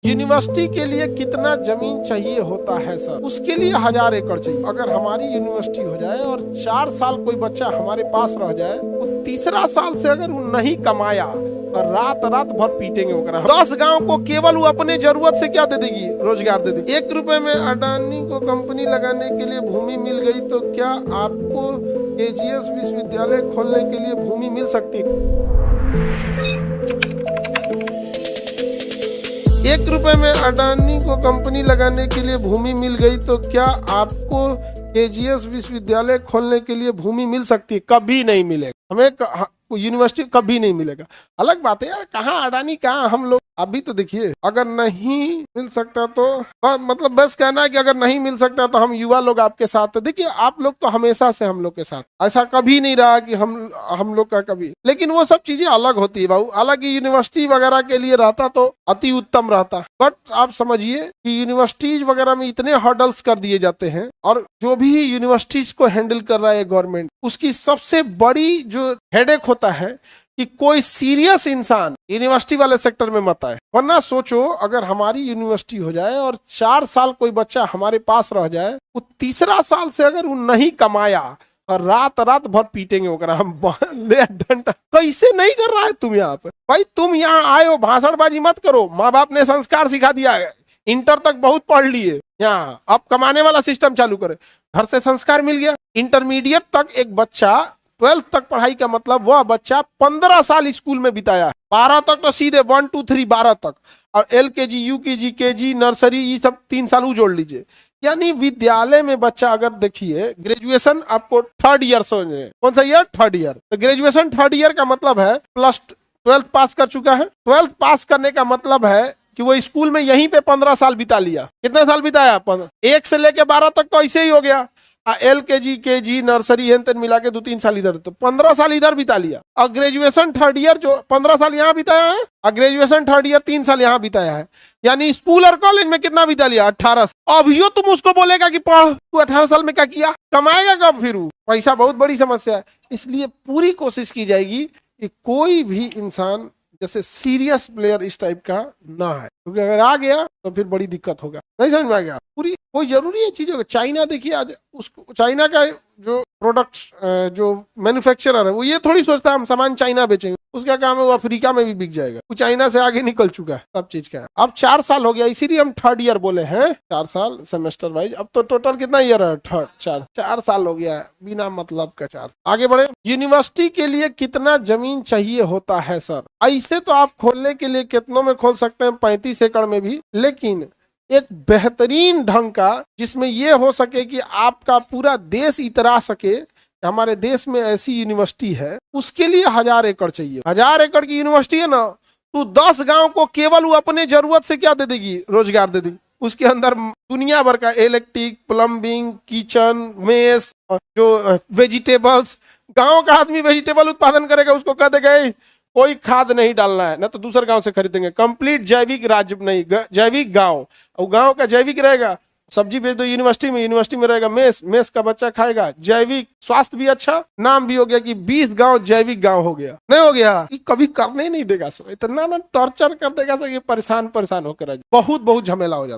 University के लिए कितना जमीन चाहिए होता है सर? उसके लिए 1000 एकड़ चाहिए। अगर हमारी यूनिवर्सिटी हो जाए और 4 साल कोई बच्चा हमारे पास रह जाए, वो तीसरा साल से अगर वो नहीं कमाया और रात रात भर पीटेंगे वो। 10 गांव को केवल वो अपने जरूरत से क्या दे देगी? रोजगार दे देगी। 1 रुपए में अडानी को कंपनी लगाने के लिए भूमि मिल गई तो क्या आपको केजीएस विश्वविद्यालय खोलने के लिए भूमि मिल सकती है? 1 रुपए में अडानी को कंपनी लगाने के लिए भूमि मिल गई तो क्या आपको केजीएस विश्वविद्यालय खोलने के लिए भूमि मिल सकती है? कभी नहीं मिलेगा। हमें यूनिवर्सिटी कभी नहीं मिलेगा। अलग बात है यार, कहाँ अडानी कहाँ हम लोग। अभी तो देखिए, अगर नहीं मिल सकता तो मतलब बस कहना है कि अगर नहीं मिल सकता तो हम युवा लोग आपके साथ। देखिए, आप लोग तो हमेशा से हम लोग के साथ, ऐसा कभी नहीं रहा कि हम लोग का कभी। लेकिन वो सब चीजें अलग होती है बाबू। हालांकि यूनिवर्सिटी वगैरह के लिए रहता तो अति उत्तम रहता, बट आप समझिए कि यूनिवर्सिटीज वगैरह में इतने हर्डल्स कर दिए जाते हैं, और जो भी यूनिवर्सिटीज को हैंडल कर रहा है गवर्नमेंट, उसकी सबसे बड़ी जो हेडेक होता है कि कोई सीरियस इंसान यूनिवर्सिटी वाले सेक्टर में मत आए। वरना सोचो, अगर हमारी यूनिवर्सिटी हो जाए और 4 साल कोई बच्चा हमारे पास रह जाए, वो तीसरा साल से अगर वो नहीं कमाया और रात रात भर पीटेंगे वो। हम डंडा कैसे नहीं कर रहा है तुम यहाँ पे? भाई तुम यहाँ आए हो, भाषणबाजी मत करो। माँ बाप ने संस्कार सिखा दिया है, इंटर तक बहुत पढ़ लिए, यहाँ अब कमाने वाला सिस्टम चालू करे। घर से संस्कार मिल गया। इंटरमीडिएट तक एक बच्चा, 12th तक पढ़ाई का मतलब वह बच्चा 15 साल स्कूल में बिताया। 12 तक तो सीधे 1 2 3 12 तक, और LKG UKG KG नर्सरी ये सब 3 साल जोड़ लीजिए। यानी विद्यालय में बच्चा, अगर देखिए ग्रेजुएशन आपको 3rd ईयर समझे, कौन सा ईयर? 3rd year. तो ग्रेजुएशन 3rd ईयर का मतलब है प्लस 12th पास कर चुका है। 12th पास करने का मतलब है कि वो स्कूल में यहीं पे 15 साल बिता लिया। कितने साल बिताया? 1 से लेके 12 तक तो ऐसे ही हो गया। LKG KG नर्सरी हेन मिला के 2-3 साल इधर, तो 15 साल इधर बिता लिया। और ग्रेजुएशन 3rd ईयर जो 15 साल यहाँ बिताया है, और ग्रेजुएशन 3rd ईयर 3 साल यहाँ बिताया है। यानी स्कूल और कॉलेज में कितना बिता लिया? 18। अभियो तुम उसको बोलेगा कि पढ़, तू 18 साल में क्या किया? कमाएगा कब फिर? पैसा बहुत बड़ी समस्या है। इसलिए पूरी कोशिश की जाएगी कि कोई भी इंसान जैसे सीरियस प्लेयर इस टाइप का ना है, क्योंकि अगर आ गया तो फिर बड़ी दिक्कत होगा। नहीं समझ में आ गया? पूरी कोई जरूरी है चीजों। चाइना देखिए, आज उसको चाइना का जो प्रोडक्ट जो मैन्युफैक्चरर है, वो ये थोड़ी सोचता है हम सामान चाइना बेचेंगे। उसका काम है वो अफ्रीका में भी बिक जाएगा। वो चाइना से आगे निकल चुका है सब चीज का। अब 4 साल हो गया, इसीलिए हम 3rd ईयर बोले हैं। 4 साल सेमेस्टर वाइज। अब तो टोटल कितना ईयर है? 4 साल हो गया है बिना मतलब का। 4 आगे बढ़े। यूनिवर्सिटी के लिए कितना जमीन चाहिए होता है सर? ऐसे तो आप खोलने के लिए कितनों में खोल सकते हैं, 35 एकड़ में भी, लेकिन एक बेहतरीन ढंग का, जिसमें यह हो सके कि आपका पूरा देश इतरा सके कि हमारे देश में ऐसी यूनिवर्सिटी है, उसके लिए 1000 एकड़ चाहिए। 1000 एकड़ की यूनिवर्सिटी है ना, तो 10 गांव को केवल वो अपने जरूरत से क्या दे देगी? रोजगार दे देगी। उसके अंदर दुनिया भर का इलेक्ट्रिक, प्लम्बिंग, किचन, मेस, जो वेजिटेबल्स, गांव का आदमी वेजिटेबल उत्पादन करेगा, उसको कह देगा कोई खाद नहीं डालना है, ना तो दूसरे गांव से खरीदेंगे। कंप्लीट जैविक राज्य, नहीं जैविक गांव, और गांव का जैविक रहेगा। सब्जी बेच दो यूनिवर्सिटी में, यूनिवर्सिटी में रहेगा मेस का बच्चा खाएगा जैविक, स्वास्थ्य भी अच्छा, नाम भी हो गया कि 20 गांव जैविक गांव हो गया। नहीं हो गया? ये कभी करने ही नहीं देगा। सो इतना ना टॉर्चर कर देगा, सो ये परेशान होकर बहुत झमेला हो जाता।